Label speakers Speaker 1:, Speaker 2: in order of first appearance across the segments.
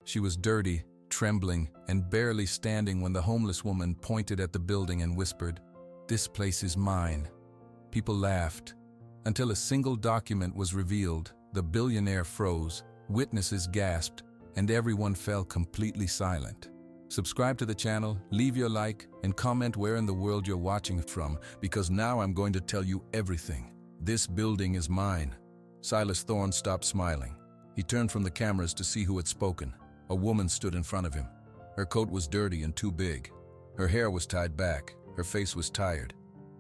Speaker 1: She was dirty, trembling, and barely standing when the homeless woman pointed at the building and whispered, "This place is mine." People laughed, until a single document was revealed. The billionaire froze, witnesses gasped, and everyone fell completely silent. Subscribe to the channel, leave your like, and comment where in the world you're watching from, because now I'm going to tell you everything. This building is mine. Silas Thorne stopped smiling. He turned from the cameras to see who had spoken. A woman stood in front of him. Her coat was dirty and too big. Her hair was tied back. Her face was tired.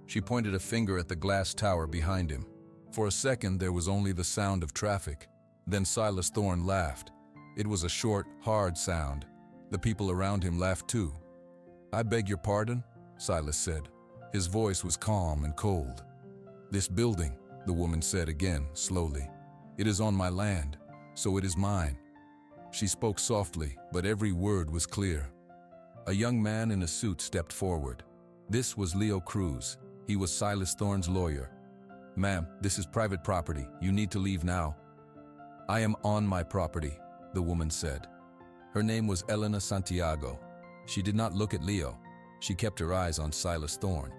Speaker 1: She pointed a finger at the glass tower behind him. For a second, there was only the sound of traffic. Then Silas Thorne laughed. It was a short, hard sound. The people around him laughed too. "I beg your pardon?" Silas said. His voice was calm and cold. "This building," the woman said again, slowly. "It is on my land, so it is mine." She spoke softly, but every word was clear. A young man in a suit stepped forward. This was Leo Cruz. He was Silas Thorne's lawyer. "Ma'am, this is private property. You need to leave now." "I am on my property," the woman said. Her name was Elena Santiago. She did not look at Leo. She kept her eyes on Silas Thorne.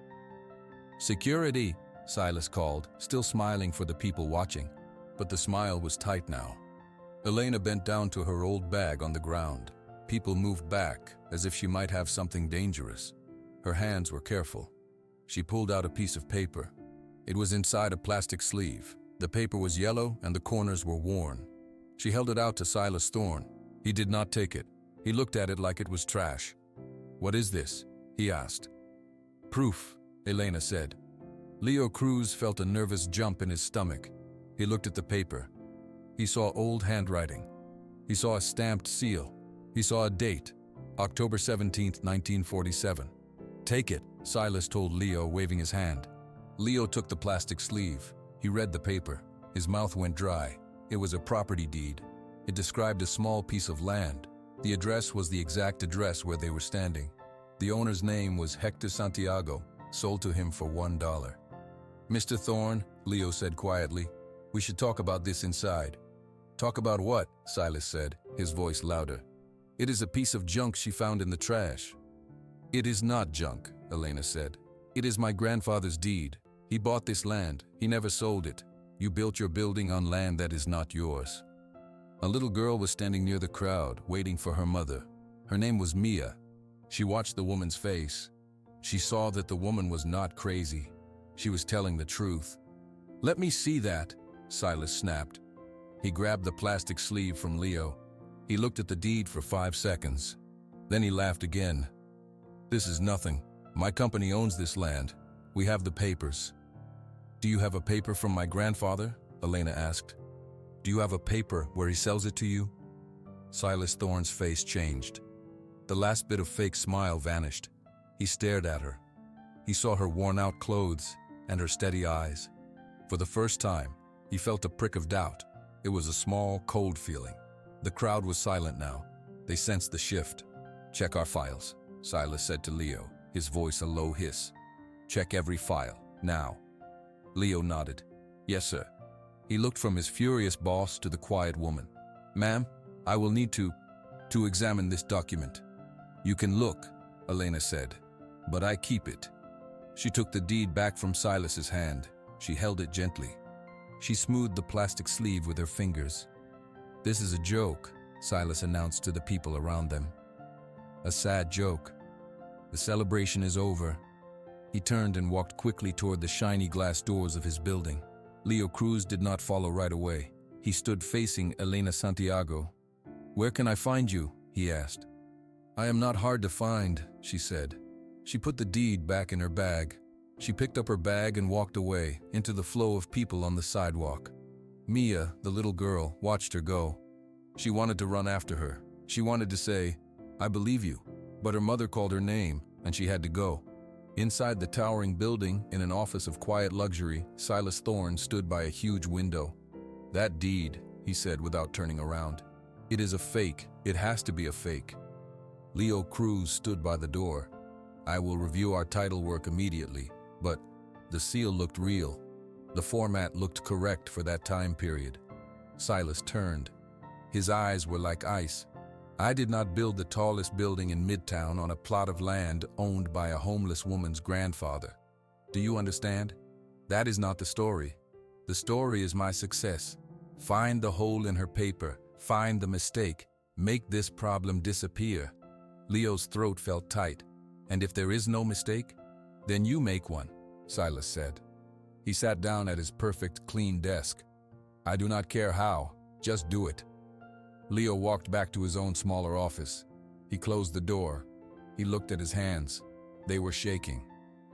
Speaker 1: "Security," Silas called, still smiling for the people watching. But the smile was tight now. Elena bent down to her old bag on the ground. People moved back, as if she might have something dangerous. Her hands were careful. She pulled out a piece of paper. It was inside a plastic sleeve. The paper was yellow and the corners were worn. She held it out to Silas Thorne. He did not take it. He looked at it like it was trash. "What is this?" he asked. "Proof," Elena said. Leo Cruz felt a nervous jump in his stomach. He looked at the paper. He saw old handwriting. He saw a stamped seal. He saw a date, October 17th, 1947. "Take it," Silas told Leo, waving his hand. Leo took the plastic sleeve. He read the paper. His mouth went dry. It was a property deed. It described a small piece of land. The address was the exact address where they were standing. The owner's name was Hector Santiago, sold to him for $1. "Mr. Thorne," Leo said quietly, "we should talk about this inside." "Talk about what?" Silas said, his voice louder. "It is a piece of junk she found in the trash." "It is not junk," Elena said. "It is my grandfather's deed. He bought this land. He never sold it. You built your building on land that is not yours." A little girl was standing near the crowd, waiting for her mother. Her name was Mia. She watched the woman's face. She saw that the woman was not crazy. She was telling the truth. "Let me see that," Silas snapped. He grabbed the plastic sleeve from Leo. He looked at the deed for 5 seconds. Then he laughed again. "This is nothing. My company owns this land. We have the papers." "Do you have a paper from my grandfather?" Elena asked. "Do you have a paper where he sells it to you?" Silas Thorne's face changed. The last bit of fake smile vanished. He stared at her. He saw her worn-out clothes and her steady eyes. For the first time, he felt a prick of doubt. It was a small, cold feeling. The crowd was silent now. They sensed the shift. "Check our files," Silas said to Leo, his voice a low hiss. "Check every file, now." Leo nodded. "Yes, sir." He looked from his furious boss to the quiet woman. "Ma'am, I will need to examine this document." "You can look," Elena said, "but I keep it." She took the deed back from Silas's hand. She held it gently. She smoothed the plastic sleeve with her fingers. "This is a joke," Silas announced to the people around them. "A sad joke. The celebration is over." He turned and walked quickly toward the shiny glass doors of his building. Leo Cruz did not follow right away. He stood facing Elena Santiago. "Where can I find you?" he asked. "I am not hard to find," she said. She put the deed back in her bag. She picked up her bag and walked away, into the flow of people on the sidewalk. Mia, the little girl, watched her go. She wanted to run after her. She wanted to say, "I believe you," but her mother called her name, and she had to go. Inside the towering building, in an office of quiet luxury, Silas Thorne stood by a huge window. "That deed," he said without turning around. "It is a fake. It has to be a fake." Leo Cruz stood by the door. "I will review our title work immediately," but the seal looked real. The format looked correct for that time period. Silas turned. His eyes were like ice. I did not build the tallest building in Midtown on a plot of land owned by a homeless woman's grandfather. Do you understand? That is not the story. The story is my success. Find the hole in her paper, find the mistake, make this problem disappear. Leo's throat felt tight. And if there is no mistake, then you make one, Silas said. He sat down at his perfect, clean desk. I do not care how, just do it. Leo walked back to his own smaller office. He closed the door. He looked at his hands. They were shaking.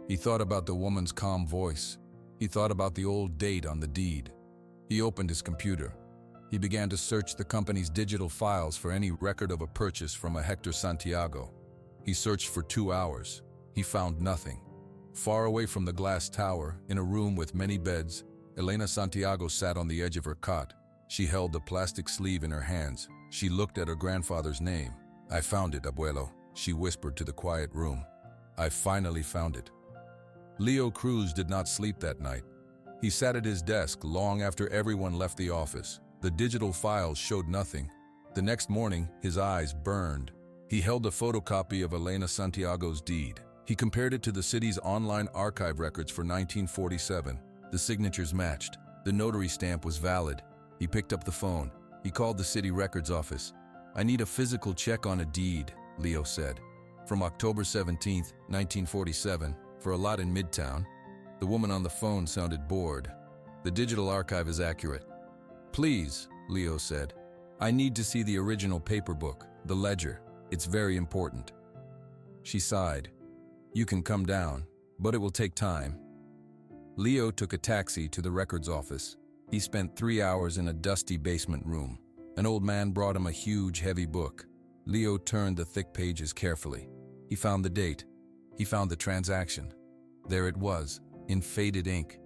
Speaker 1: He thought about the woman's calm voice. He thought about the old date on the deed. He opened his computer. He began to search the company's digital files for any record of a purchase from a Hector Santiago. He searched for 2 hours. He found nothing. Far away from the glass tower, in a room with many beds, Elena Santiago sat on the edge of her cot. She held the plastic sleeve in her hands. She looked at her grandfather's name. I found it, abuelo, she whispered to the quiet room. I finally found it. Leo Cruz did not sleep that night. He sat at his desk long after everyone left the office. The digital files showed nothing. The next morning, his eyes burned. He held a photocopy of Elena Santiago's deed. He compared it to the city's online archive records for 1947. The signatures matched. The notary stamp was valid. He picked up the phone. He called the city records office. I need a physical check on a deed, Leo said. From October 17, 1947, for a lot in Midtown. The woman on the phone sounded bored. The digital archive is accurate. Please, Leo said. I need to see the original paper book, the ledger. It's very important. She sighed. You can come down, but it will take time. Leo took a taxi to the records office. He spent 3 hours in a dusty basement room. An old man brought him a huge, heavy book. Leo turned the thick pages carefully. He found the date. He found the transaction. There it was, in faded ink.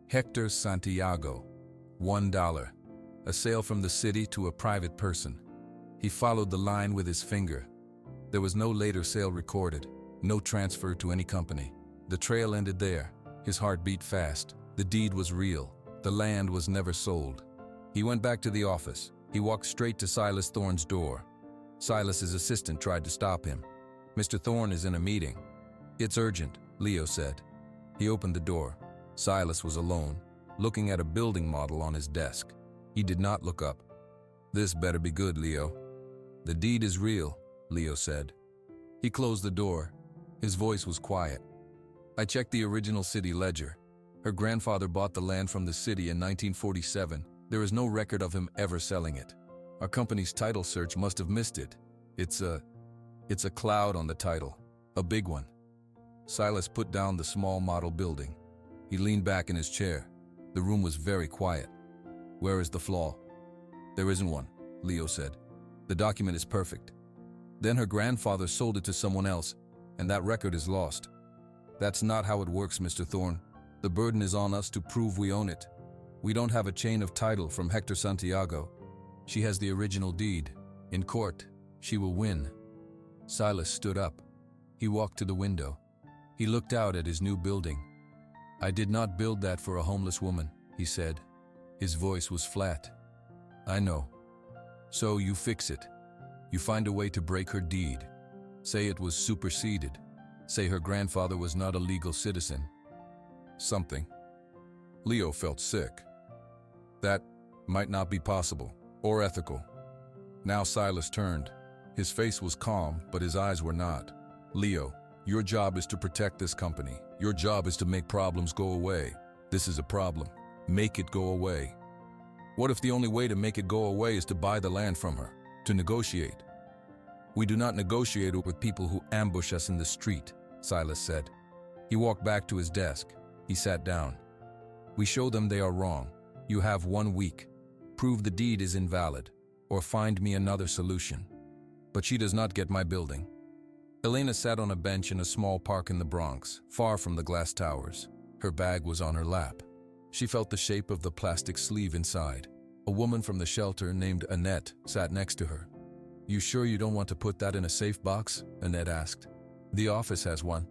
Speaker 1: Hector Santiago, $1. A sale from the city to a private person. He followed the line with his finger. There was no later sale recorded, no transfer to any company. The trail ended there. His heart beat fast. The deed was real. The land was never sold. He went back to the office. He walked straight to Silas Thorne's door. Silas's assistant tried to stop him. Mr. Thorne is in a meeting. It's urgent, Leo said. He opened the door. Silas was alone, looking at a building model on his desk. He did not look up. This better be good, Leo. The deed is real, Leo said. He closed the door. His voice was quiet. I checked the original city ledger. Her grandfather bought the land from the city in 1947. There is no record of him ever selling it. Our company's title search must have missed it. It's a cloud on the title, a big one. Silas put down the small model building. He leaned back in his chair. The room was very quiet. Where is the flaw? There isn't one, Leo said. The document is perfect. Then her grandfather sold it to someone else, and that record is lost. That's not how it works, Mr. Thorne. The burden is on us to prove we own it. We don't have a chain of title from Hector Santiago. She has the original deed. In court, she will win. Silas stood up. He walked to the window. He looked out at his new building. I did not build that for a homeless woman, he said. His voice was flat. I know. So you fix it. You find a way to break her deed. Say it was superseded. Say her grandfather was not a legal citizen. Something. Leo felt sick. That might not be possible, or ethical. Now Silas turned. His face was calm, but his eyes were not. Leo, your job is to protect this company. Your job is to make problems go away. This is a problem. Make it go away. What if the only way to make it go away is to buy the land from her, to negotiate? We do not negotiate with people who ambush us in the street, Silas said. He walked back to his desk. He sat down. We show them they are wrong. You have 1 week. Prove the deed is invalid, or find me another solution. But she does not get my building. Elena sat on a bench in a small park in the Bronx, far from the glass towers. Her bag was on her lap. She felt the shape of the plastic sleeve inside. A woman from the shelter named Annette sat next to her. You sure you don't want to put that in a safe box? Annette asked. The office has one.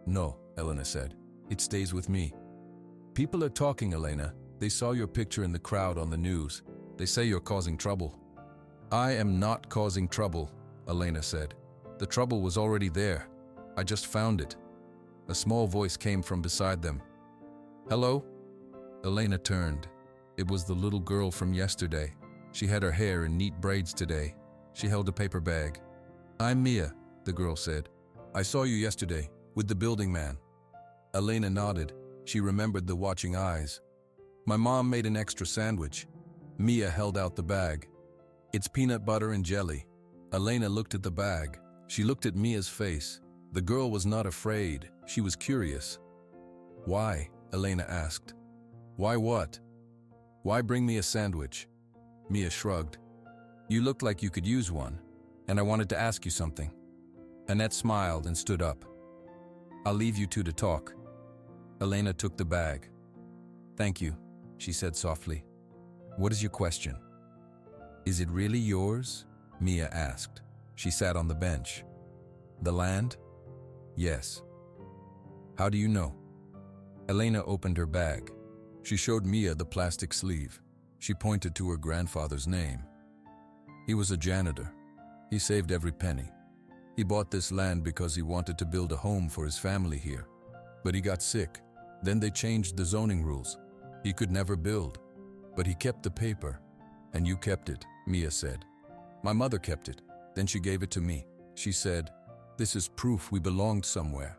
Speaker 1: No, Elena said. It stays with me. People are talking, Elena. They saw your picture in the crowd on the news. They say you're causing trouble. I am not causing trouble, Elena said. The trouble was already there. I just found it. A small voice came from beside them. Hello? Elena turned. It was the little girl from yesterday. She had her hair in neat braids today. She held a paper bag. I'm Mia, the girl said. I saw you yesterday, with the building man. Elena nodded. She remembered the watching eyes. My mom made an extra sandwich. Mia held out the bag. It's peanut butter and jelly. Elena looked at the bag. She looked at Mia's face. The girl was not afraid. She was curious. Why? Elena asked. Why what? Why bring me a sandwich? Mia shrugged. You looked like you could use one, and I wanted to ask you something. Annette smiled and stood up. I'll leave you two to talk. Elena took the bag. Thank you, she said softly. What is your question? Is it really yours? Mia asked. She sat on the bench. The land? Yes. How do you know? Elena opened her bag. She showed Mia the plastic sleeve. She pointed to her grandfather's name. He was a janitor. He saved every penny. He bought this land because he wanted to build a home for his family here. But he got sick. Then they changed the zoning rules. He could never build. But he kept the paper. And you kept it, Mia said. My mother kept it. Then she gave it to me. She said, this is proof we belonged somewhere.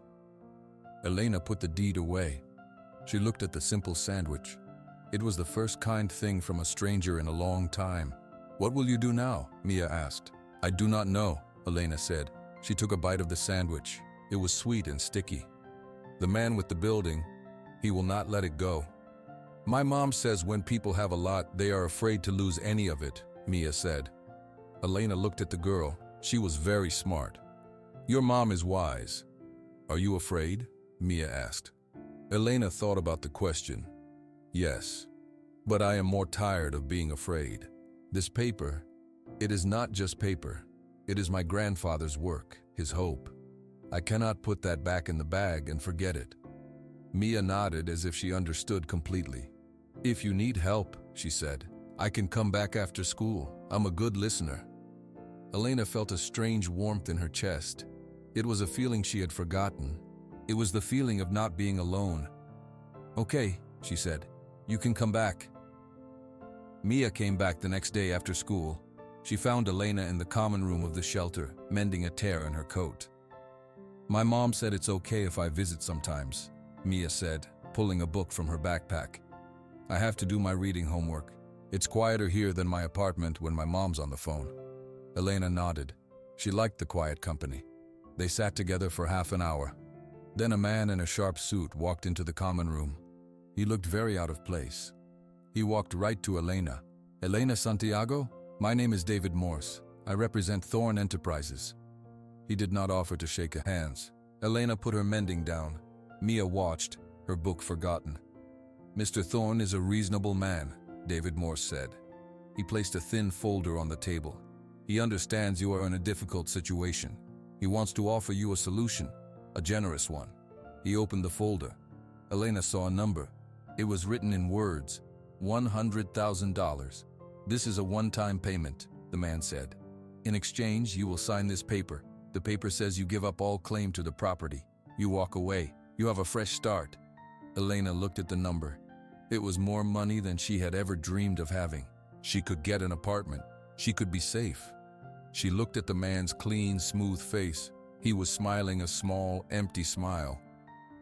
Speaker 1: Elena put the deed away. She looked at the simple sandwich. It was the first kind thing from a stranger in a long time. What will you do now? Mia asked. I do not know, Elena said. She took a bite of the sandwich. It was sweet and sticky. The man with the building, he will not let it go. My mom says when people have a lot, they are afraid to lose any of it, Mia said. Elena looked at the girl. She was very smart. Your mom is wise. Are you afraid? Mia asked. Elena thought about the question. Yes, but I am more tired of being afraid. This paper, it is not just paper. It is my grandfather's work, his hope. I cannot put that back in the bag and forget it. Mia nodded as if she understood completely. If you need help, she said, I can come back after school. I'm a good listener. Elena felt a strange warmth in her chest. It was a feeling she had forgotten. It was the feeling of not being alone. Okay, she said, you can come back. Mia came back the next day after school. She found Elena in the common room of the shelter, mending a tear in her coat. My mom said it's okay if I visit sometimes, Mia said, pulling a book from her backpack. I have to do my reading homework. It's quieter here than my apartment when my mom's on the phone. Elena nodded. She liked the quiet company. They sat together for half an hour. Then a man in a sharp suit walked into the common room. He looked very out of place. He walked right to Elena. Elena Santiago? My name is David Morse. I represent Thorne Enterprises. He did not offer to shake hands. Elena put her mending down. Mia watched, her book forgotten. Mr. Thorne is a reasonable man, David Morse said. He placed a thin folder on the table. He understands you are in a difficult situation. He wants to offer you a solution, a generous one. He opened the folder. Elena saw a number. It was written in words, $100,000. This is a one-time payment, the man said. In exchange, you will sign this paper. The paper says you give up all claim to the property. You walk away. You have a fresh start. Elena looked at the number. It was more money than she had ever dreamed of having. She could get an apartment. She could be safe. She looked at the man's clean, smooth face. He was smiling a small, empty smile.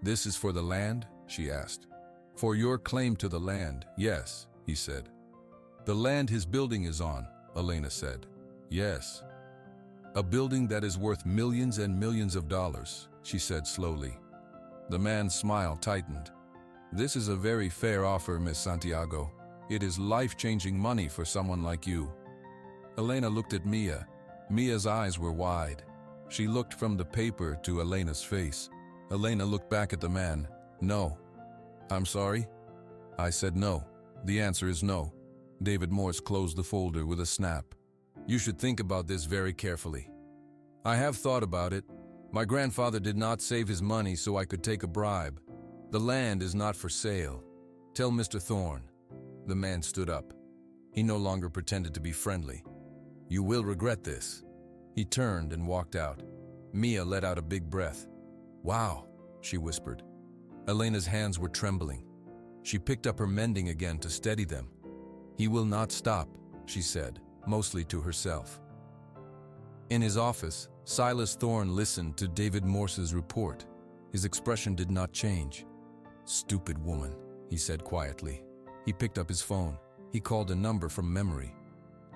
Speaker 1: This is for the land? She asked. For your claim to the land, yes, he said. The land his building is on, Elena said. Yes. A building that is worth millions and millions of dollars, she said slowly. The man's smile tightened. This is a very fair offer, Miss Santiago. It is life-changing money for someone like you. Elena looked at Mia. Mia's eyes were wide. She looked from the paper to Elena's face. Elena looked back at the man. No. I'm sorry? I said no. The answer is no. David Morse closed the folder with a snap. You should think about this very carefully. I have thought about it. My grandfather did not save his money so I could take a bribe. The land is not for sale. Tell Mr. Thorne. The man stood up. He no longer pretended to be friendly. You will regret this. He turned and walked out. Mia let out a big breath. "Wow," she whispered. Elena's hands were trembling. She picked up her mending again to steady them. "He will not stop," she said, mostly to herself. In his office, Silas Thorne listened to David Morse's report. His expression did not change. "Stupid woman," he said quietly. He picked up his phone. He called a number from memory.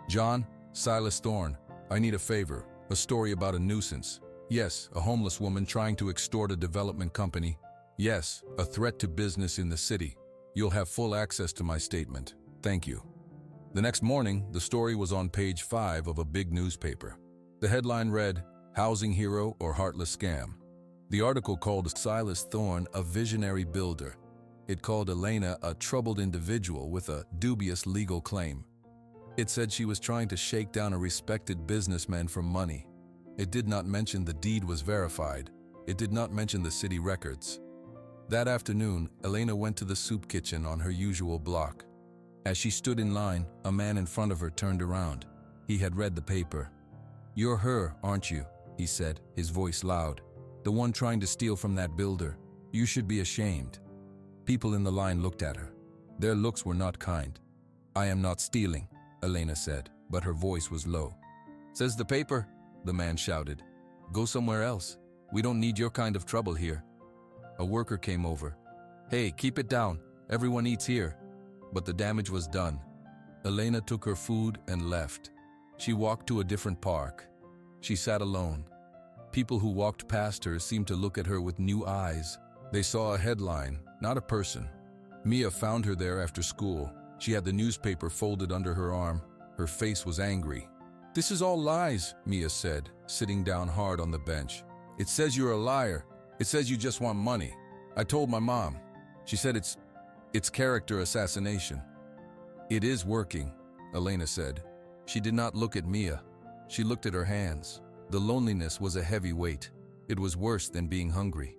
Speaker 1: "John, Silas Thorne, I need a favor. A story about a nuisance. Yes, a homeless woman trying to extort a development company. Yes, a threat to business in the city. You'll have full access to my statement. Thank you." The next morning, the story was on page 5 of a big newspaper. The headline read, "Housing Hero or Heartless Scam." The article called Silas Thorne a visionary builder. It called Elena a troubled individual with a dubious legal claim. It said she was trying to shake down a respected businessman for money. It did not mention the deed was verified. It did not mention the city records. That afternoon, Elena went to the soup kitchen on her usual block. As she stood in line, a man in front of her turned around. He had read the paper. "You're her, aren't you?" he said, his voice loud. "The one trying to steal from that builder. You should be ashamed." People in the line looked at her. Their looks were not kind. "I am not stealing," Elena said, but her voice was low. "Says the paper," the man shouted. "Go somewhere else. We don't need your kind of trouble here." A worker came over. "Hey, keep it down. Everyone eats here." But the damage was done. Elena took her food and left. She walked to a different park. She sat alone. People who walked past her seemed to look at her with new eyes. They saw a headline, not a person. Mia found her there after school. She had the newspaper folded under her arm. Her face was angry. "This is all lies," Mia said, sitting down hard on the bench. "It says you're a liar. It says you just want money. I told my mom. She said it's character assassination." "It is working," Elena said. She did not look at Mia. She looked at her hands. The loneliness was a heavy weight. It was worse than being hungry.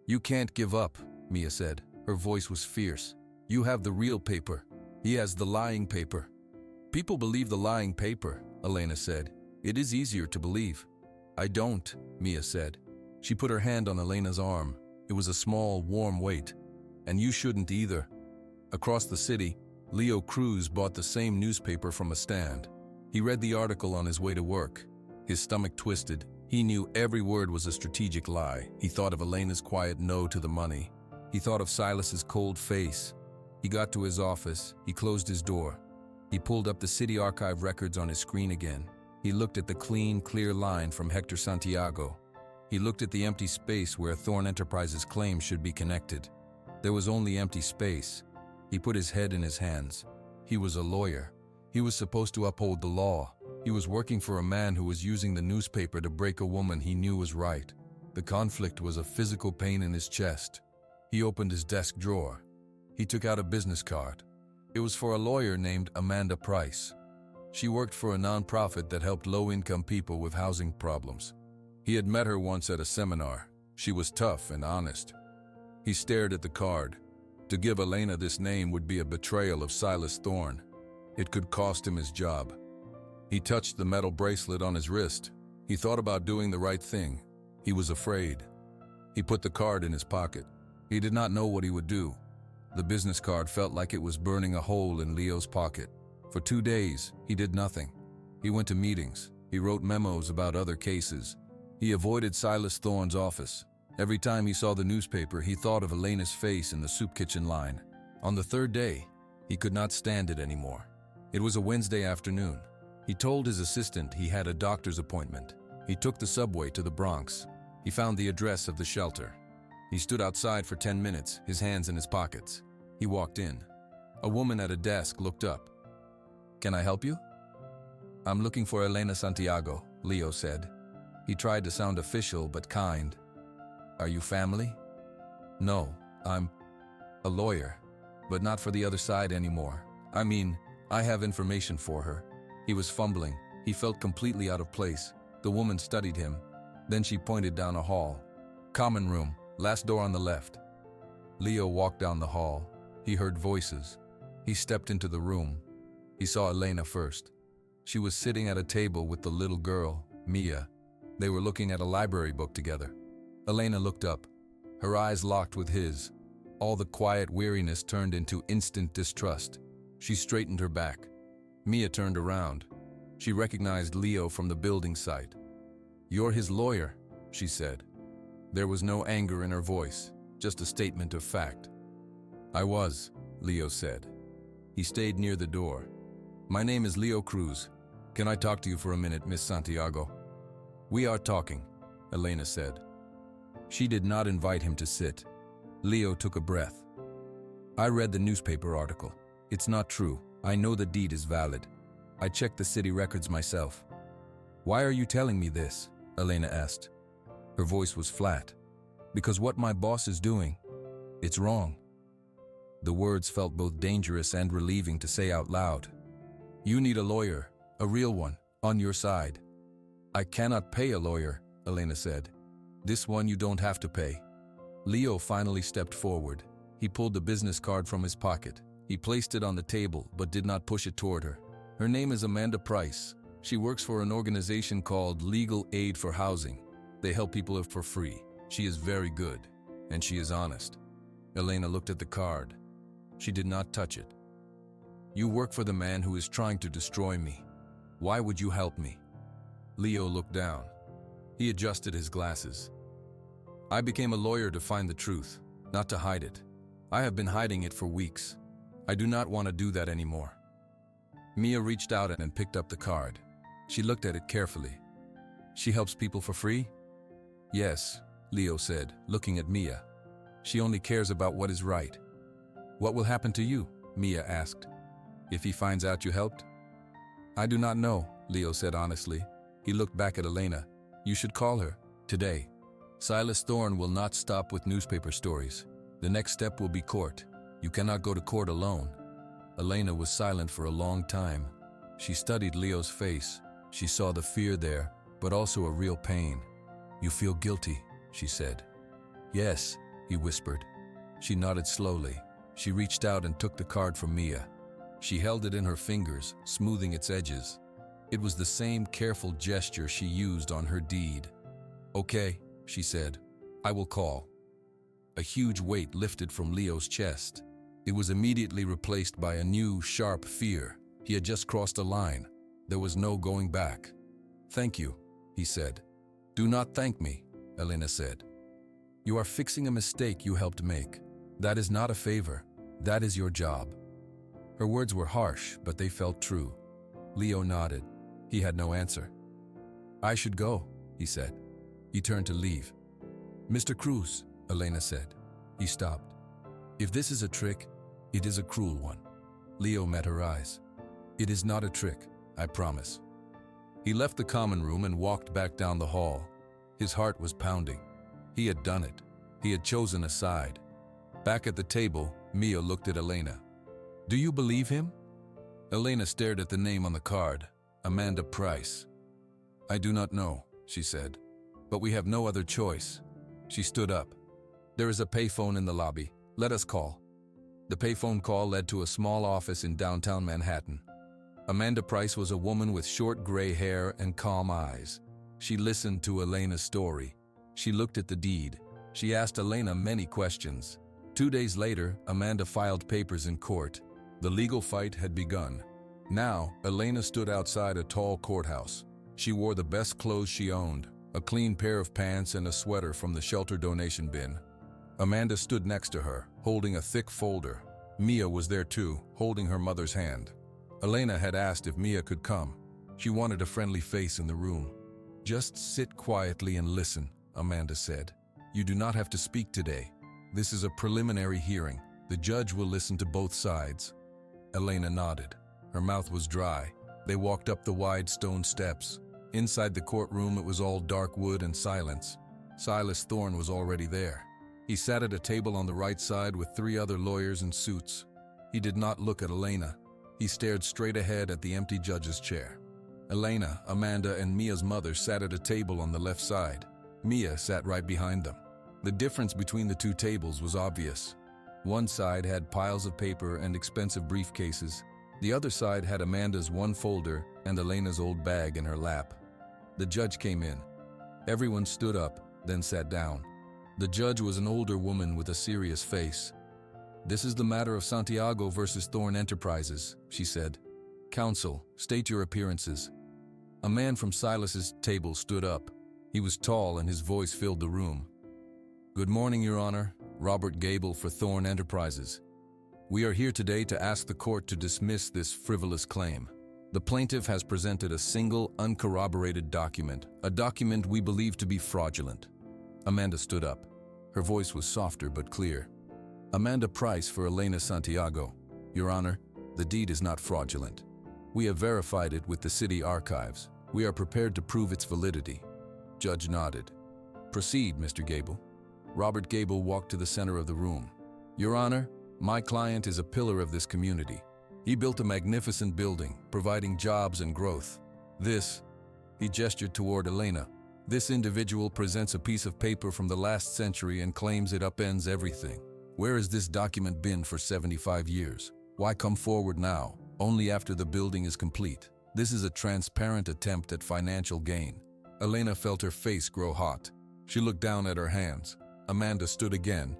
Speaker 1: "You can't give up," Mia said. Her voice was fierce. "You have the real paper. He has the lying paper." "People believe the lying paper," Elena said. "It is easier to believe." "I don't," Mia said. She put her hand on Elena's arm. It was a small, warm weight. "And you shouldn't either." Across the city, Leo Cruz bought the same newspaper from a stand. He read the article on his way to work. His stomach twisted. He knew every word was a strategic lie. He thought of Elena's quiet no to the money. He thought of Silas's cold face. He got to his office. He closed his door. He pulled up the city archive records on his screen again. He looked at the clean, clear line from Hector Santiago. He looked at the empty space where Thorne Enterprises' claim should be connected. There was only empty space. He put his head in his hands. He was a lawyer. He was supposed to uphold the law. He was working for a man who was using the newspaper to break a woman he knew was right. The conflict was a physical pain in his chest. He opened his desk drawer. He took out a business card. It was for a lawyer named Amanda Price. She worked for a nonprofit that helped low-income people with housing problems. He had met her once at a seminar. She was tough and honest. He stared at the card. To give Elena this name would be a betrayal of Silas Thorne. It could cost him his job. He touched the metal bracelet on his wrist. He thought about doing the right thing. He was afraid. He put the card in his pocket. He did not know what he would do. The business card felt like it was burning a hole in Leo's pocket. For 2 days, he did nothing. He went to meetings. He wrote memos about other cases. He avoided Silas Thorne's office. Every time he saw the newspaper, he thought of Elena's face in the soup kitchen line. On the 3rd day, he could not stand it anymore. It was a Wednesday afternoon. He told his assistant he had a doctor's appointment. He took the subway to the Bronx. He found the address of the shelter. He stood outside for 10 minutes, his hands in his pockets. He walked in. A woman at a desk looked up. "Can I help you?" "I'm looking for Elena Santiago," Leo said. He tried to sound official but kind. "Are you family?" "No, I'm a lawyer, but not for the other side anymore. I mean, I have information for her." He was fumbling. He felt completely out of place. The woman studied him. Then she pointed down a hall. "Common room, last door on the left." Leo walked down the hall. He heard voices. He stepped into the room. He saw Elena first. She was sitting at a table with the little girl. Mia. They were looking at a library book together. Elena looked up. Her eyes locked with his. All the quiet weariness turned into instant distrust. She straightened her back. Mia turned around. She recognized Leo from the building site. "You're his lawyer," she said. There was no anger in her voice, just a statement of fact. "I was," Leo said. He stayed near the door. "My name is Leo Cruz. Can I talk to you for a minute, Miss Santiago?" "We are talking," Elena said. She did not invite him to sit. Leo took a breath. "I read the newspaper article. It's not true. I know the deed is valid. I checked the city records myself." "Why are you telling me this?" Elena asked. Her voice was flat. "Because what my boss is doing, it's wrong." The words felt both dangerous and relieving to say out loud. "You need a lawyer, a real one, on your side." "I cannot pay a lawyer," Elena said. "This one you don't have to pay." Leo finally stepped forward. He pulled the business card from his pocket. He placed it on the table but did not push it toward her. "Her name is Amanda Price. She works for an organization called Legal Aid for Housing. They help people for free. She is very good, and she is honest." Elena looked at the card. She did not touch it. "You work for the man who is trying to destroy me. Why would you help me?" Leo looked down. He adjusted his glasses. "I became a lawyer to find the truth, not to hide it. I have been hiding it for weeks. I do not want to do that anymore." Mia reached out and picked up the card. She looked at it carefully. "She helps people for free?" "Yes," Leo said, looking at Mia. "She only cares about what is right." "What will happen to you?" Mia asked. "If he finds out you helped?" "I do not know," Leo said honestly. He looked back at Elena. "You should call her, today. Silas Thorne will not stop with newspaper stories. The next step will be court. You cannot go to court alone." Elena was silent for a long time. She studied Leo's face. She saw the fear there, but also a real pain. "You feel guilty," she said. "Yes," he whispered. She nodded slowly. She reached out and took the card from Mia. She held it in her fingers, smoothing its edges. It was the same careful gesture she used on her deed. "Okay," she said. "I will call." A huge weight lifted from Leo's chest. It was immediately replaced by a new, sharp fear. He had just crossed a line. There was no going back. "Thank you," he said. "Do not thank me," Elena said. "You are fixing a mistake you helped make. That is not a favor. That is your job." Her words were harsh, but they felt true. Leo nodded. He had no answer. "I should go," he said. He turned to leave. "Mr. Cruz," Elena said. He stopped. "If this is a trick, it is a cruel one." Leo met her eyes. "It is not a trick, I promise." He left the common room and walked back down the hall. His heart was pounding. He had done it. He had chosen a side. Back at the table, Mia looked at Elena. "Do you believe him?" Elena stared at the name on the card, Amanda Price. "I do not know," she said. "But we have no other choice." She stood up. "There is a payphone in the lobby. Let us call." The payphone call led to a small office in downtown Manhattan. Amanda Price was a woman with short gray hair and calm eyes. She listened to Elena's story. She looked at the deed. She asked Elena many questions. 2 days later, Amanda filed papers in court. The legal fight had begun. Now, Elena stood outside a tall courthouse. She wore the best clothes she owned, a clean pair of pants and a sweater from the shelter donation bin. Amanda stood next to her, holding a thick folder. Mia was there too, holding her mother's hand. Elena had asked if Mia could come. She wanted a friendly face in the room. "Just sit quietly and listen," Amanda said. "You do not have to speak today. This is a preliminary hearing. The judge will listen to both sides." Elena nodded. Her mouth was dry. They walked up the wide stone steps. Inside the courtroom, it was all dark wood and silence. Silas Thorne was already there. He sat at a table on the right side with 3 other lawyers in suits. He did not look at Elena. He stared straight ahead at the empty judge's chair. Elena, Amanda, and Mia's mother sat at a table on the left side. Mia sat right behind them. The difference between the 2 tables was obvious. One side had piles of paper and expensive briefcases. The other side had Amanda's one folder and Elena's old bag in her lap. The judge came in. Everyone stood up, then sat down. The judge was an older woman with a serious face. "This is the matter of Santiago versus Thorne Enterprises," she said. "Counsel, state your appearances." A man from Silas's table stood up. He was tall and his voice filled the room. "Good morning, Your Honor. Robert Gable for Thorne Enterprises. We are here today to ask the court to dismiss this frivolous claim. The plaintiff has presented a single, uncorroborated document, a document we believe to be fraudulent." Amanda stood up. Her voice was softer but clear. "Amanda Price for Elena Santiago. Your Honor, the deed is not fraudulent. We have verified it with the city archives. We are prepared to prove its validity." Judge nodded. "Proceed, Mr. Gable." Robert Gable walked to the center of the room. "Your Honor, my client is a pillar of this community. He built a magnificent building, providing jobs and growth. He gestured toward Elena. "This individual presents a piece of paper from the last century and claims it upends everything. Where has this document been for 75 years? Why come forward now, only after the building is complete? This is a transparent attempt at financial gain." Elena felt her face grow hot. She looked down at her hands. Amanda stood again.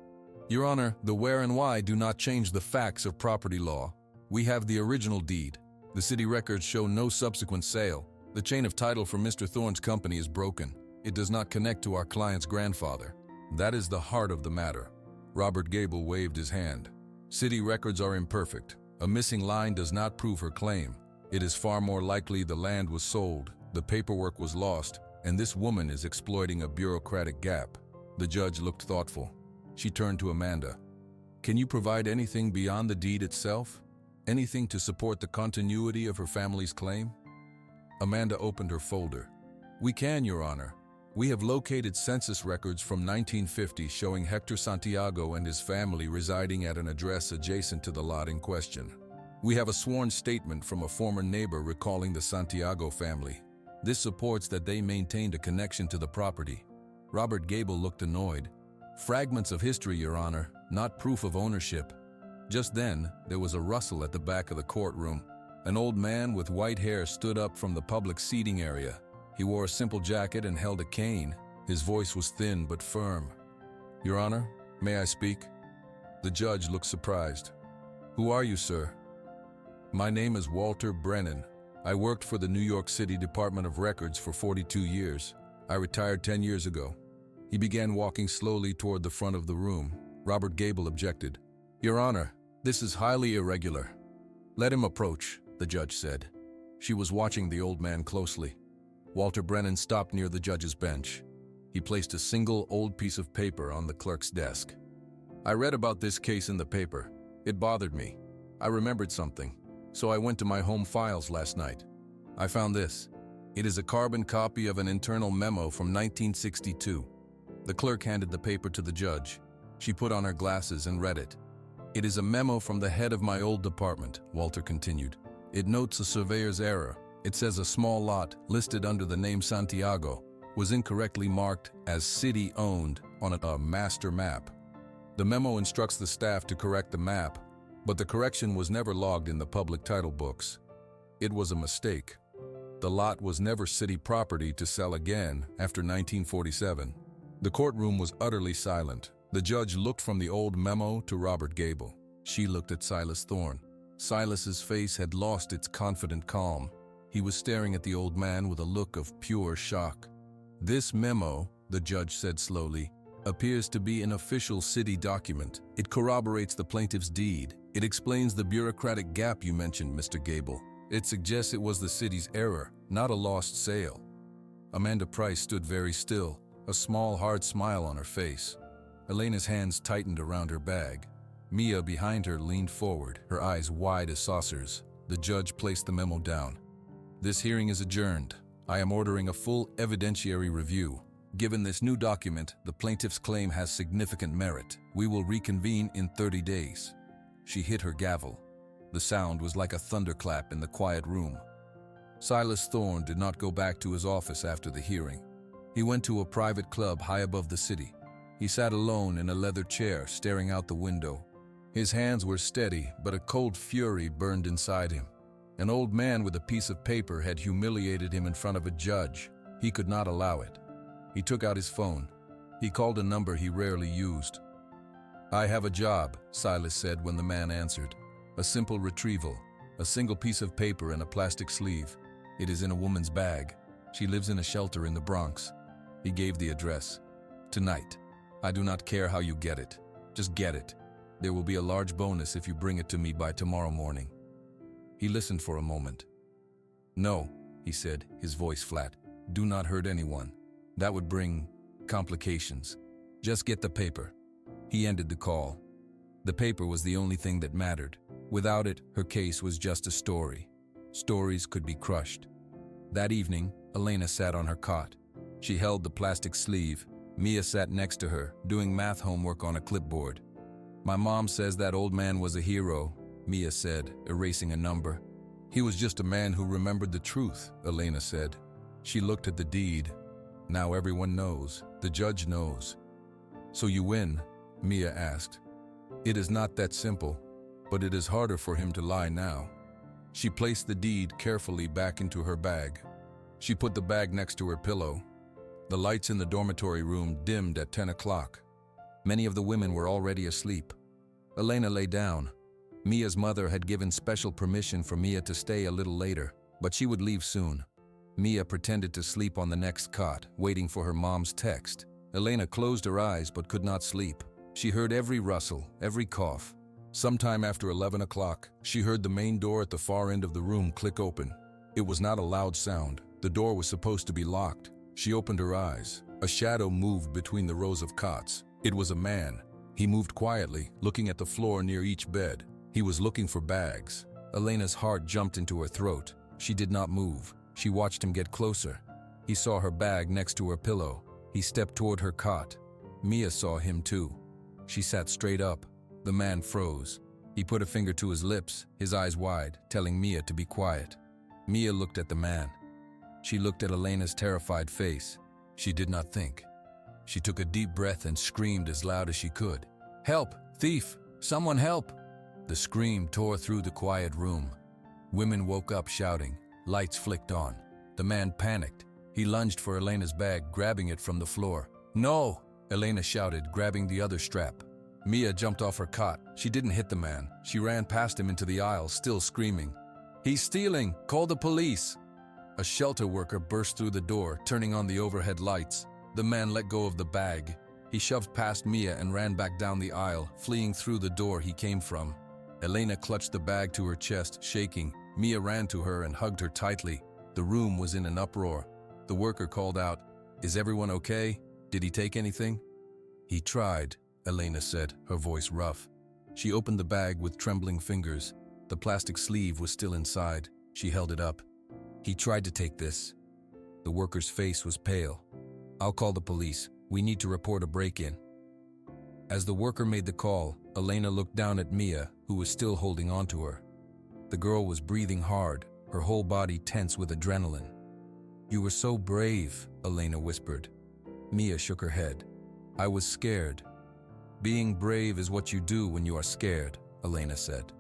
Speaker 1: "Your Honor, the where and why do not change the facts of property law. We have the original deed. The city records show no subsequent sale. The chain of title for Mr. Thorne's company is broken. It does not connect to our client's grandfather. That is the heart of the matter." Robert Gable waved his hand. "City records are imperfect. A missing line does not prove her claim. It is far more likely the land was sold, the paperwork was lost, and this woman is exploiting a bureaucratic gap." The judge looked thoughtful. She turned to Amanda. "Can you provide anything beyond the deed itself? Anything to support the continuity of her family's claim?" Amanda opened her folder. "We can, Your Honor. We have located census records from 1950 showing Hector Santiago and his family residing at an address adjacent to the lot in question. We have a sworn statement from a former neighbor recalling the Santiago family. This supports that they maintained a connection to the property." Robert Gable looked annoyed. "Fragments of history, Your Honor, not proof of ownership." Just then, there was a rustle at the back of the courtroom. An old man with white hair stood up from the public seating area. He wore a simple jacket and held a cane. His voice was thin but firm. "Your Honor, may I speak?" The judge looked surprised. "Who are you, sir?" "My name is Walter Brennan. I worked for the New York City Department of Records for 42 years. I retired 10 years ago." He began walking slowly toward the front of the room. Robert Gable objected. "Your Honor, this is highly irregular." "Let him approach," the judge said. She was watching the old man closely. Walter Brennan stopped near the judge's bench. He placed a single old piece of paper on the clerk's desk. "I read about this case in the paper. It bothered me. I remembered something, so I went to my home files last night. I found this. It is a carbon copy of an internal memo from 1962. The clerk handed the paper to the judge. She put on her glasses and read it. "It is a memo from the head of my old department," Walter continued. "It notes a surveyor's error. It says a small lot, listed under the name Santiago, was incorrectly marked as city-owned on a master map. The memo instructs the staff to correct the map, but the correction was never logged in the public title books. It was a mistake. The lot was never city property to sell again after 1947. The courtroom was utterly silent. The judge looked from the old memo to Robert Gable. She looked at Silas Thorne. Silas's face had lost its confident calm. He was staring at the old man with a look of pure shock. "This memo," the judge said slowly, "appears to be an official city document. It corroborates the plaintiff's deed. It explains the bureaucratic gap you mentioned, Mr. Gable. It suggests it was the city's error, not a lost sale." Amanda Price stood very still, a small, hard smile on her face. Elena's hands tightened around her bag. Mia behind her leaned forward, her eyes wide as saucers. The judge placed the memo down. "This hearing is adjourned. I am ordering a full evidentiary review. Given this new document, the plaintiff's claim has significant merit. We will reconvene in 30 days. She hit her gavel. The sound was like a thunderclap in the quiet room. Silas Thorne did not go back to his office after the hearing. He went to a private club high above the city. He sat alone in a leather chair, staring out the window. His hands were steady, but a cold fury burned inside him. An old man with a piece of paper had humiliated him in front of a judge. He could not allow it. He took out his phone. He called a number he rarely used. "I have a job," Silas said when the man answered. "A simple retrieval, a single piece of paper and a plastic sleeve. It is in a woman's bag. She lives in a shelter in the Bronx." He gave the address. "Tonight. I do not care how you get it. Just get it. There will be a large bonus if you bring it to me by tomorrow morning." He listened for a moment. "No," he said, his voice flat. "Do not hurt anyone. That would bring complications. Just get the paper." He ended the call. The paper was the only thing that mattered. Without it, her case was just a story. Stories could be crushed. That evening, Elena sat on her cot. She held the plastic sleeve. Mia sat next to her, doing math homework on a clipboard. "My mom says that old man was a hero," Mia said, erasing a number. "He was just a man who remembered the truth," Elena said. She looked at the deed. "Now everyone knows. The judge knows." "So you win?" Mia asked. "It is not that simple, but it is harder for him to lie now." She placed the deed carefully back into her bag. She put the bag next to her pillow. The lights in the dormitory room dimmed at 10 o'clock. Many of the women were already asleep. Elena lay down. Mia's mother had given special permission for Mia to stay a little later, but she would leave soon. Mia pretended to sleep on the next cot, waiting for her mom's text. Elena closed her eyes but could not sleep. She heard every rustle, every cough. Sometime after 11 o'clock, she heard the main door at the far end of the room click open. It was not a loud sound. The door was supposed to be locked. She opened her eyes. A shadow moved between the rows of cots. It was a man. He moved quietly, looking at the floor near each bed. He was looking for bags. Elena's heart jumped into her throat. She did not move. She watched him get closer. He saw her bag next to her pillow. He stepped toward her cot. Mia saw him too. She sat straight up. The man froze. He put a finger to his lips, his eyes wide, telling Mia to be quiet. Mia looked at the man. She looked at Elena's terrified face. She did not think. She took a deep breath and screamed as loud as she could. "Help! Thief! Someone help!" The scream tore through the quiet room. Women woke up shouting. Lights flicked on. The man panicked. He lunged for Elena's bag, grabbing it from the floor. "No!" Elena shouted, grabbing the other strap. Mia jumped off her cot. She didn't hit the man. She ran past him into the aisle, still screaming. "He's stealing! Call the police!" A shelter worker burst through the door, turning on the overhead lights. The man let go of the bag. He shoved past Mia and ran back down the aisle, fleeing through the door he came from. Elena clutched the bag to her chest, shaking. Mia ran to her and hugged her tightly. The room was in an uproar. The worker called out, "Is everyone okay? Did he take anything?" "He tried," Elena said, her voice rough. She opened the bag with trembling fingers. The plastic sleeve was still inside. She held it up. "He tried to take this." The worker's face was pale. "I'll call the police. We need to report a break-in." As the worker made the call, Elena looked down at Mia, who was still holding on to her. The girl was breathing hard, her whole body tense with adrenaline. "You were so brave," Elena whispered. Mia shook her head. "I was scared." "Being brave is what you do when you are scared," Elena said.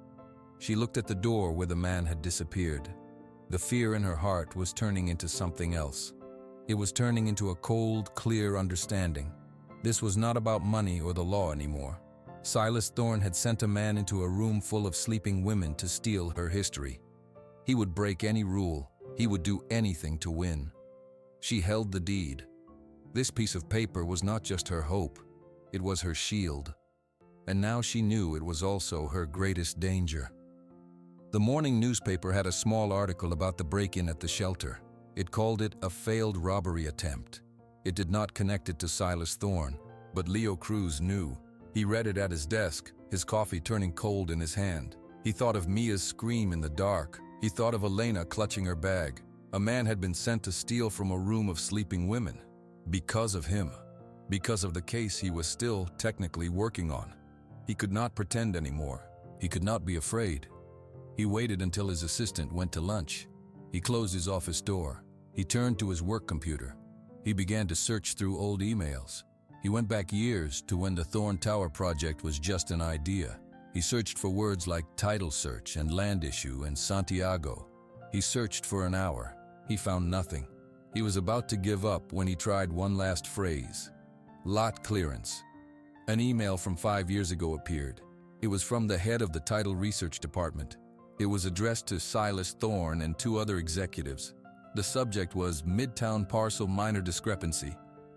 Speaker 1: She looked at the door where the man had disappeared. The fear in her heart was turning into something else. It was turning into a cold, clear understanding. This was not about money or the law anymore. Silas Thorne had sent a man into a room full of sleeping women to steal her history. He would break any rule. He would do anything to win. She held the deed. This piece of paper was not just her hope. It was her shield. And now she knew it was also her greatest danger. The morning newspaper had a small article about the break-in at the shelter. It called it a failed robbery attempt. It did not connect it to Silas Thorne, but Leo Cruz knew. He read it at his desk, his coffee turning cold in his hand. He thought of Mia's scream in the dark. He thought of Elena clutching her bag. A man had been sent to steal from a room of sleeping women. Because of him. Because of the case he was still technically working on. He could not pretend anymore. He could not be afraid. He waited until his assistant went to lunch. He closed his office door. He turned to his work computer. He began to search through old emails. He went back years to when the Thorne Tower project was just an idea. He searched for words like title search and land issue and Santiago. He searched for an hour. He found nothing. He was about to give up when he tried one last phrase. Lot clearance. An email from 5 years ago appeared. It was from the head of the title research department. It was addressed to Silas Thorne and 2 other executives. The subject was Midtown Parcel Minor Discrepancy.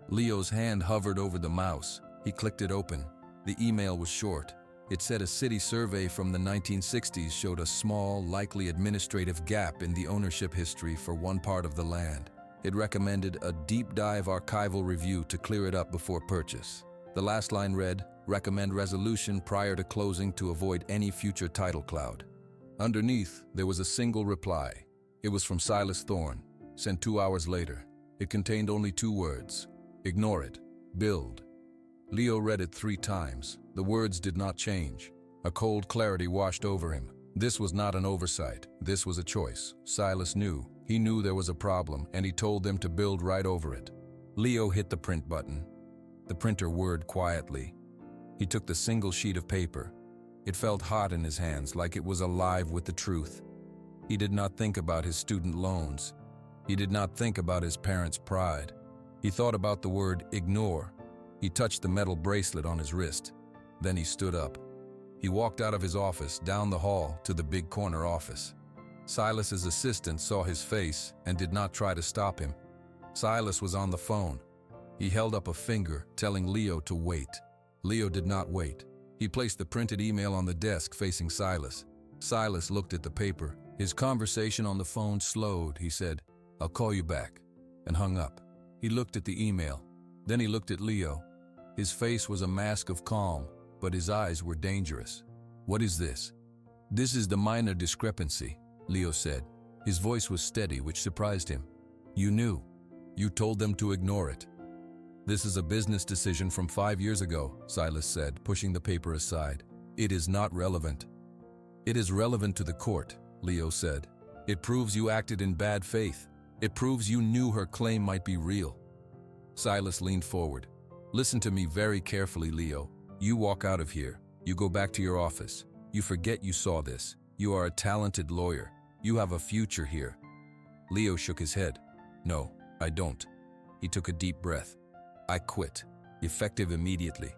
Speaker 1: Leo's hand hovered over the mouse. He clicked it open. The email was short. It said a city survey from the 1960s showed a small, likely administrative gap in the ownership history for one part of the land. It recommended a deep dive archival review to clear it up before purchase. The last line read, "Recommend resolution prior to closing to avoid any future title cloud." Underneath, there was a single reply. It was from Silas Thorne, sent 2 hours later. It contained only 2 words. Ignore it. Build. Leo read it 3 times. The words did not change. A cold clarity washed over him. This was not an oversight. This was a choice. Silas knew. He knew there was a problem, and he told them to build right over it. Leo hit the print button. The printer whirred quietly. He took the single sheet of paper. It felt hot in his hands, like it was alive with the truth. He did not think about his student loans. He did not think about his parents' pride. He thought about the word ignore. He touched the metal bracelet on his wrist. Then he stood up. He walked out of his office, down the hall, to the big corner office. Silas's assistant saw his face and did not try to stop him. Silas was on the phone. He held up a finger, telling Leo to wait. Leo did not wait. He placed the printed email on the desk facing Silas. Silas looked at the paper. His conversation on the phone slowed. He said, "I'll call you back," and hung up. He looked at the email. Then he looked at Leo. His face was a mask of calm, but his eyes were dangerous. "What is this?" "This is the minor discrepancy," Leo said. His voice was steady, which surprised him. "You knew. You told them to ignore it." "This is a business decision from 5 years ago," Silas said, pushing the paper aside. "It is not relevant." "It is relevant to the court," Leo said. "It proves you acted in bad faith. It proves you knew her claim might be real." Silas leaned forward. "Listen to me very carefully, Leo. You walk out of here. You go back to your office. You forget you saw this. You are a talented lawyer. You have a future here." Leo shook his head. "No, I don't." He took a deep breath. "I quit. Effective immediately."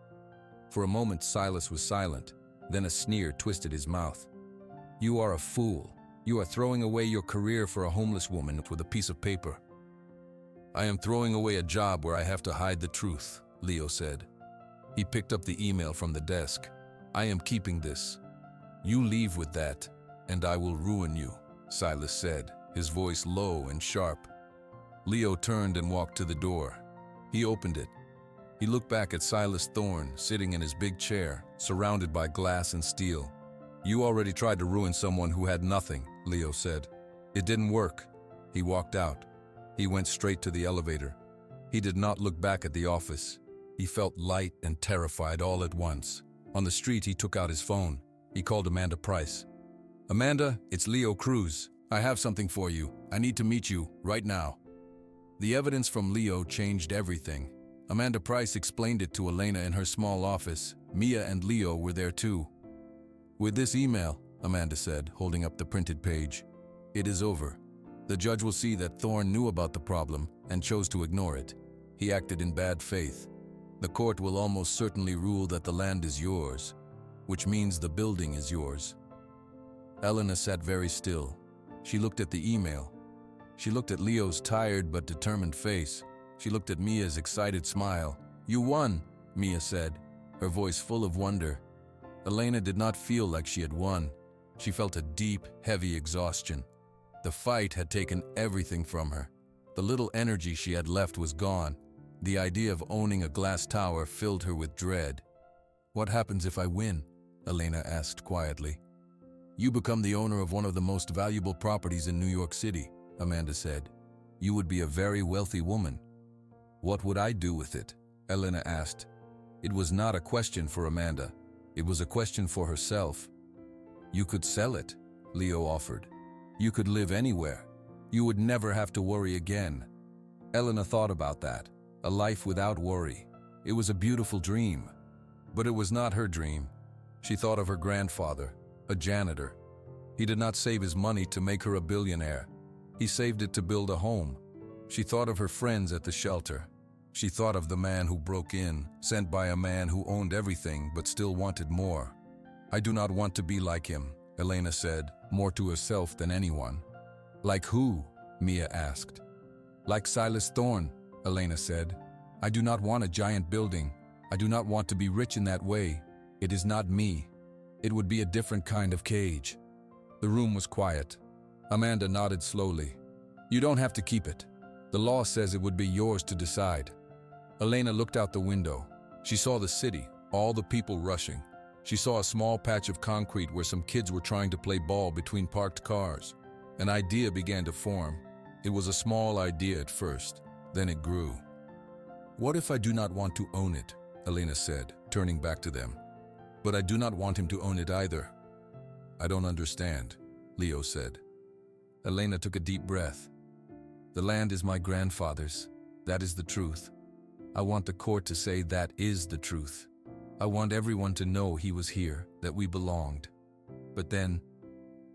Speaker 1: For a moment, Silas was silent. Then a sneer twisted his mouth. "You are a fool. You are throwing away your career for a homeless woman with a piece of paper." "I am throwing away a job where I have to hide the truth," Leo said. He picked up the email from the desk. "I am keeping this. You leave with that, and I will ruin you," Silas said, his voice low and sharp. Leo turned and walked to the door. He opened it. He looked back at Silas Thorne, sitting in his big chair, surrounded by glass and steel. "You already tried to ruin someone who had nothing," Leo said. "It didn't work." He walked out. He went straight to the elevator. He did not look back at the office. He felt light and terrified all at once. On the street, he took out his phone. He called Amanda Price. "Amanda, it's Leo Cruz. I have something for you. I need to meet you, right now." The evidence from Leo changed everything. Amanda Price explained it to Elena in her small office. Mia and Leo were there too. "With this email," Amanda said, holding up the printed page, "it is over. The judge will see that Thorne knew about the problem and chose to ignore it. He acted in bad faith. The court will almost certainly rule that the land is yours, which means the building is yours." Elena sat very still. She looked at the email. She looked at Leo's tired but determined face. She looked at Mia's excited smile. "You won," Mia said, her voice full of wonder. Elena did not feel like she had won. She felt a deep, heavy exhaustion. The fight had taken everything from her. The little energy she had left was gone. The idea of owning a glass tower filled her with dread. "What happens if I win?" Elena asked quietly. "You become the owner of one of the most valuable properties in New York City," Amanda said. "You would be a very wealthy woman." "What would I do with it?" Elena asked. It was not a question for Amanda. It was a question for herself. "You could sell it," Leo offered. "You could live anywhere. You would never have to worry again." Elena thought about that. A life without worry. It was a beautiful dream. But it was not her dream. She thought of her grandfather, a janitor. He did not save his money to make her a billionaire. He saved it to build a home. She thought of her friends at the shelter. She thought of the man who broke in, sent by a man who owned everything but still wanted more. "I do not want to be like him," Elena said, more to herself than anyone. "Like who?" Mia asked. "Like Silas Thorne," Elena said. "I do not want a giant building. I do not want to be rich in that way. It is not me. It would be a different kind of cage." The room was quiet. Amanda nodded slowly. "You don't have to keep it. The law says it would be yours to decide." Elena looked out the window. She saw the city, all the people rushing. She saw a small patch of concrete where some kids were trying to play ball between parked cars. An idea began to form. It was a small idea at first, then it grew. "What if I do not want to own it?" Elena said, turning back to them. "But I do not want him to own it either." "I don't understand," Leo said. Elena took a deep breath. "The land is my grandfather's. That is the truth. I want the court to say that is the truth. I want everyone to know he was here, that we belonged. But then,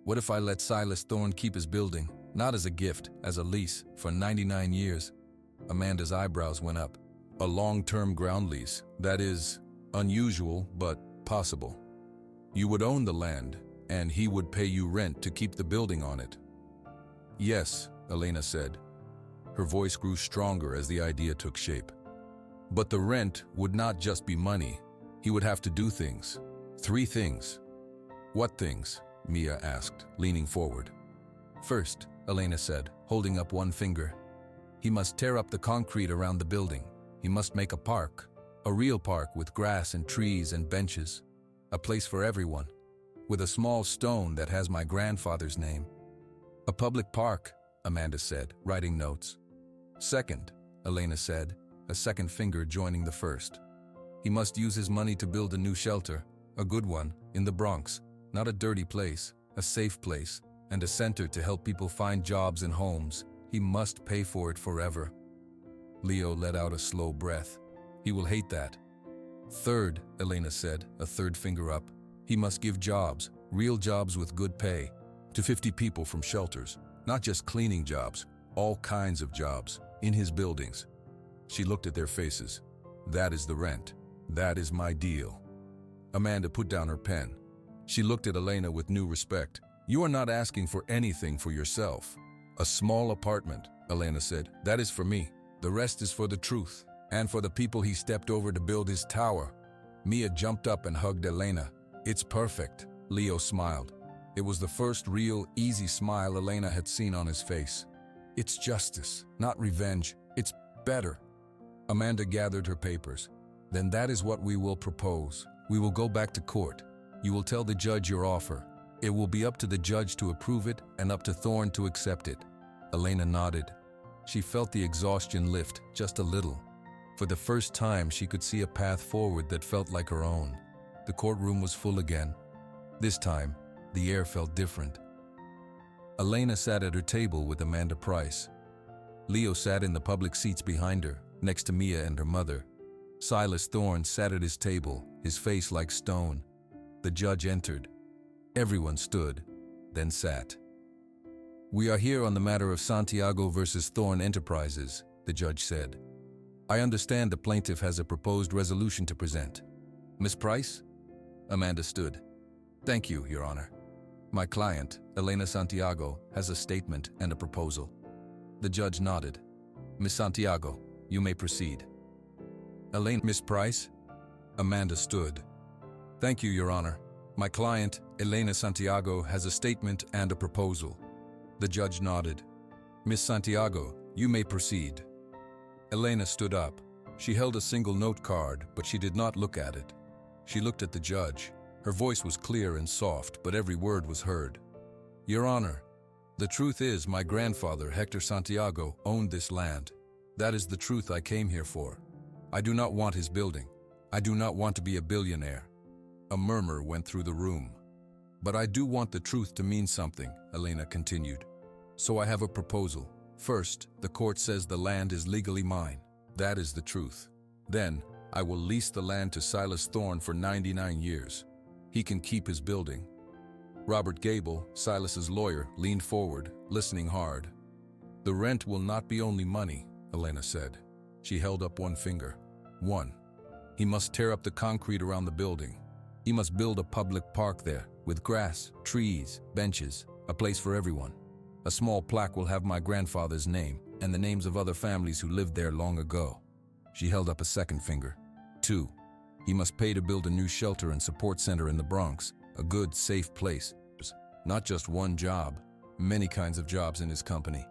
Speaker 1: what if I let Silas Thorne keep his building, not as a gift, as a lease, for 99 years? Amanda's eyebrows went up. "A long-term ground lease. That is unusual, but possible. You would own the land, and he would pay you rent to keep the building on it." "Yes," Elena said. Her voice grew stronger as the idea took shape. "But the rent would not just be money. He would have to do things. 3 things." "What things?" Mia asked, leaning forward. "First," Elena said, holding up one finger, "he must tear up the concrete around the building. He must make a park, a real park with grass and trees and benches, a place for everyone, with a small stone that has my grandfather's name." "A public park," Amanda said, writing notes. "Second," Elena said, a second finger joining the first, "he must use his money to build a new shelter, a good one, in the Bronx, not a dirty place, a safe place, and a center to help people find jobs and homes. He must pay for it forever." Leo let out a slow breath. "He will hate that." "Third," Elena said, a third finger up, "he must give jobs, real jobs with good pay, to 50 people from shelters, not just cleaning jobs, all kinds of jobs, in his buildings." She looked at their faces. "That is the rent. That is my deal." Amanda put down her pen. She looked at Elena with new respect. "You are not asking for anything for yourself. A small apartment," Elena said, "that is for me. The rest is for the truth, and for the people he stepped over to build his tower." Mia jumped up and hugged Elena. "It's perfect." Leo smiled. It was the first real, easy smile Elena had seen on his face. "It's justice, not revenge. It's better." Amanda gathered her papers. "Then that is what we will propose. We will go back to court. You will tell the judge your offer. It will be up to the judge to approve it and up to Thorne to accept it." Elena nodded. She felt the exhaustion lift, just a little. For the first time, she could see a path forward that felt like her own. The courtroom was full again. This time, the air felt different. Elena sat at her table with Amanda Price. Leo sat in the public seats behind her, next to Mia and her mother. Silas Thorne sat at his table, his face like stone. The judge entered. Everyone stood, then sat. "We are here on the matter of Santiago versus Thorne Enterprises," the judge said. "I understand the plaintiff has a proposed resolution to present." "Miss Price?" Amanda stood. "Thank you, Your Honor. My client, Elena Santiago, has a statement and a proposal." The judge nodded. "Miss Santiago, you may proceed." "Elena." "Miss Price?" Amanda stood. "Thank you, Your Honor. My client, Elena Santiago, has a statement and a proposal." The judge nodded. "Miss Santiago, you may proceed." Elena stood up. She held a single note card, but she did not look at it. She looked at the judge. Her voice was clear and soft, but every word was heard. "Your Honor, the truth is my grandfather, Hector Santiago, owned this land. That is the truth I came here for. I do not want his building. I do not want to be a billionaire." A murmur went through the room. "But I do want the truth to mean something," Elena continued. "So I have a proposal. First, the court says the land is legally mine. That is the truth. Then, I will lease the land to Silas Thorne for 99 years. He can keep his building." Robert Gable, Silas's lawyer, leaned forward, listening hard. The rent will not be only money, Elena said. She held up one finger. 1. He must tear up the concrete around the building. He must build a public park there, with grass, trees, benches, a place for everyone. A small plaque will have my grandfather's name and the names of other families who lived there long ago. She held up a second finger. 2. He must pay to build a new shelter and support center in the Bronx, a good, safe place. Not just one job, many kinds of jobs in his company.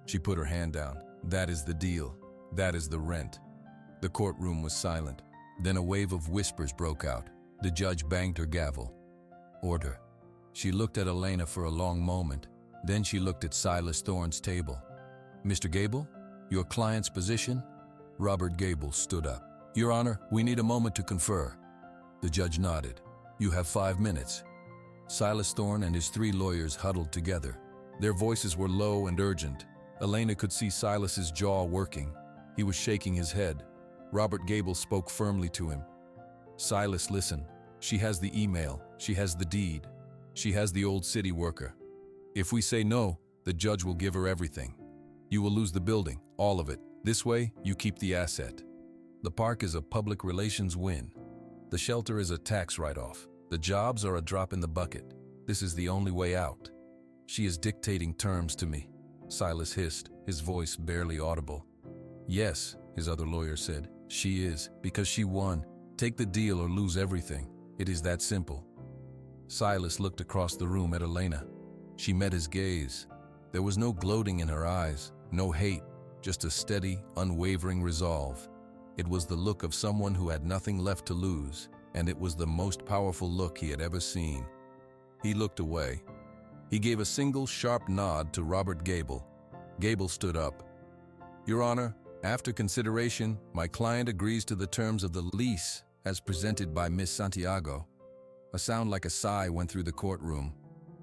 Speaker 1: She put her hand down. That is the deal. That is the rent. The courtroom was silent. Then a wave of whispers broke out. The judge banged her gavel. Order. She looked at Elena for a long moment. Then she looked at Silas Thorne's table. Mr. Gable, your client's position? Robert Gable stood up. Your Honor, we need a moment to confer. The judge nodded. You have 5 minutes. Silas Thorne and his 3 lawyers huddled together. Their voices were low and urgent. Elena could see Silas's jaw working. He was shaking his head. Robert Gable spoke firmly to him. Silas, listen. She has the email. She has the deed. She has the old city worker. If we say no, the judge will give her everything. You will lose the building, all of it. This way, you keep the asset. The park is a public relations win. The shelter is a tax write-off. The jobs are a drop in the bucket. This is the only way out. She is dictating terms to me, Silas hissed, his voice barely audible. Yes, his other lawyer said. She is, because she won. Take the deal or lose everything. It is that simple. Silas looked across the room at Elena. She met his gaze. There was no gloating in her eyes, no hate, just a steady, unwavering resolve. It was the look of someone who had nothing left to lose, and it was the most powerful look he had ever seen. He looked away. He gave a single sharp nod to Robert Gable. Gable stood up. Your Honor, after consideration, my client agrees to the terms of the lease as presented by Miss Santiago. A sound like a sigh went through the courtroom.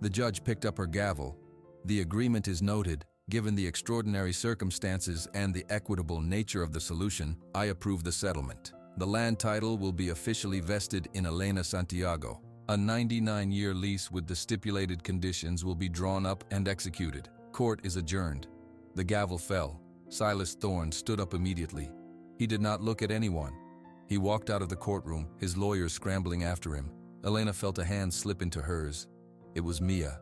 Speaker 1: The judge picked up her gavel. The agreement is noted. Given the extraordinary circumstances and the equitable nature of the solution, I approve the settlement. The land title will be officially vested in Elena Santiago. A 99-year lease with the stipulated conditions will be drawn up and executed. Court is adjourned. The gavel fell. Silas Thorne stood up immediately. He did not look at anyone. He walked out of the courtroom, his lawyers scrambling after him. Elena felt a hand slip into hers. It was Mia.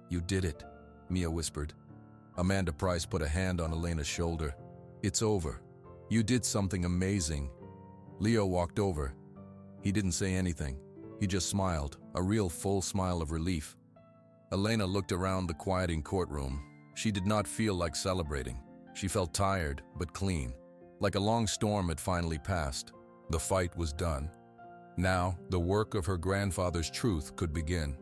Speaker 1: You did it, Mia whispered. Amanda Price put a hand on Elena's shoulder. It's over. You did something amazing. Leo walked over. He didn't say anything. He just smiled, a real full smile of relief. Elena looked around the quieting courtroom. She did not feel like celebrating. She felt tired, but clean. Like a long storm had finally passed. The fight was done. Now, the work of her grandfather's truth could begin.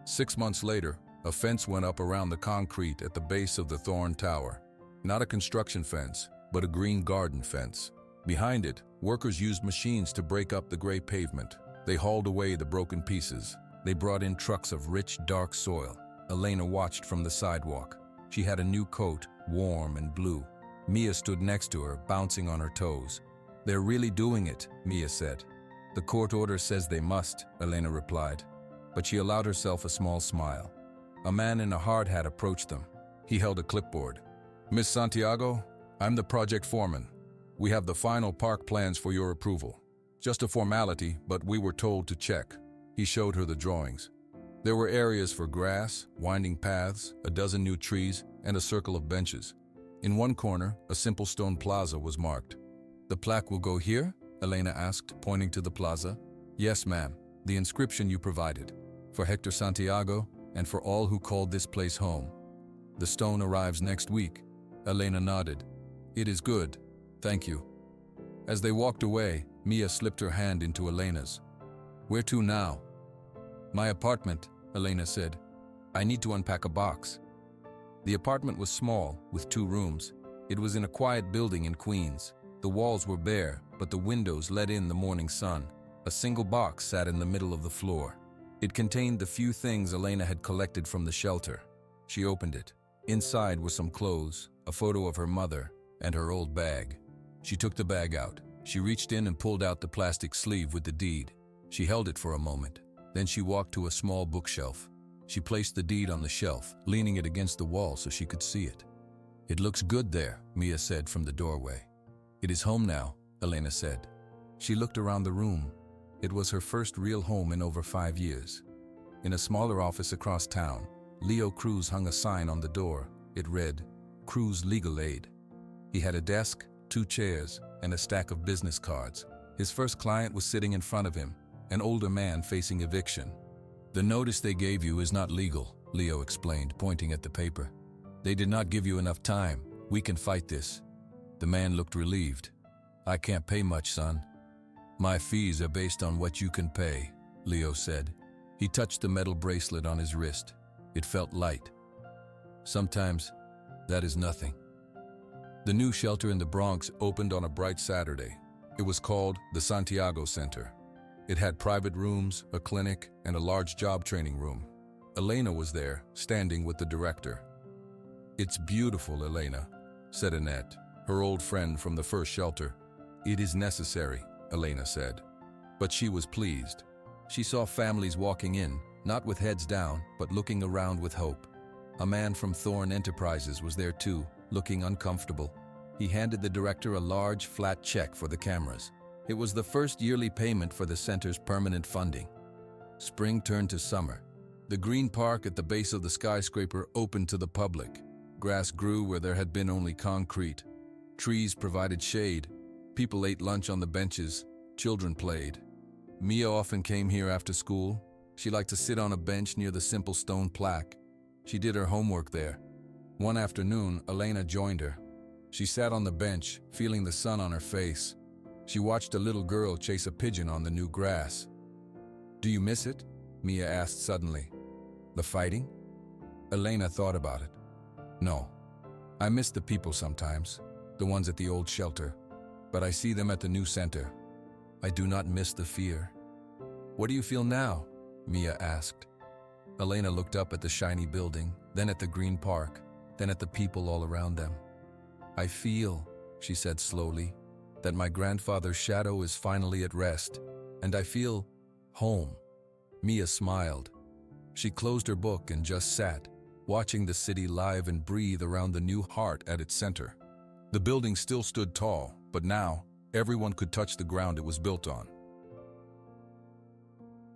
Speaker 1: 6 months later, a fence went up around the concrete at the base of the Thorne Tower. Not a construction fence, but a green garden fence. Behind it, workers used machines to break up the gray pavement. They hauled away the broken pieces. They brought in trucks of rich, dark soil. Elena watched from the sidewalk. She had a new coat, warm and blue. Mia stood next to her, bouncing on her toes. They're really doing it, Mia said. The court order says they must, Elena replied. But she allowed herself a small smile. A man in a hard hat approached them. He held a clipboard. Miss Santiago, I'm the project foreman. We have the final park plans for your approval. Just a formality, but we were told to check. He showed her the drawings. There were areas for grass, winding paths, a dozen new trees, and a circle of benches. In one corner, a simple stone plaza was marked. The plaque will go here? Elena asked, pointing to the plaza. Yes, ma'am. The inscription you provided. For Hector Santiago, and for all who called this place home. The stone arrives next week. Elena nodded. It is good. Thank you. As they walked away, Mia slipped her hand into Elena's. Where to now? My apartment, Elena said. I need to unpack a box. The apartment was small, with 2 rooms. It was in a quiet building in Queens. The walls were bare, but the windows let in the morning sun. A single box sat in the middle of the floor. It contained the few things Elena had collected from the shelter. She opened it. Inside were some clothes, a photo of her mother, and her old bag. She took the bag out. She reached in and pulled out the plastic sleeve with the deed. She held it for a moment. Then she walked to a small bookshelf. She placed the deed on the shelf, leaning it against the wall so she could see it. "It looks good there," Mia said from the doorway. "It is home now," Elena said. She looked around the room. It was her first real home in over 5 years. In a smaller office across town, Leo Cruz hung a sign on the door. It read, "Cruz Legal Aid." He had a desk, 2 chairs, and a stack of business cards. His first client was sitting in front of him, an older man facing eviction. "The notice they gave you is not legal," Leo explained, pointing at the paper. "They did not give you enough time. We can fight this." The man looked relieved. "I can't pay much, son." "My fees are based on what you can pay," Leo said. He touched the metal bracelet on his wrist. It felt light. "Sometimes, that is nothing." The new shelter in the Bronx opened on a bright Saturday. It was called the Santiago Center. It had private rooms, a clinic, and a large job training room. Elena was there, standing with the director. "It's beautiful, Elena," said Annette, her old friend from the first shelter. "It is necessary," Elena said. But she was pleased. She saw families walking in, not with heads down, but looking around with hope. A man from Thorn Enterprises was there too, looking uncomfortable. He handed the director a large, flat check for the cameras. It was the first yearly payment for the center's permanent funding. Spring turned to summer. The green park at the base of the skyscraper opened to the public. Grass grew where there had been only concrete. Trees provided shade. People ate lunch on the benches. Children played. Mia often came here after school. She liked to sit on a bench near the simple stone plaque. She did her homework there. One afternoon, Elena joined her. She sat on the bench, feeling the sun on her face. She watched a little girl chase a pigeon on the new grass. "Do you miss it?" Mia asked suddenly. "The fighting?" Elena thought about it. "No. I miss the people sometimes, the ones at the old shelter, but I see them at the new center. I do not miss the fear." "What do you feel now?" Mia asked. Elena looked up at the shiny building, then at the green park, then at the people all around them. "I feel," she said slowly, "that my grandfather's shadow is finally at rest, and I feel home." Mia smiled. She closed her book and just sat, watching the city live and breathe around the new heart at its center. The building still stood tall, but now everyone could touch the ground it was built on.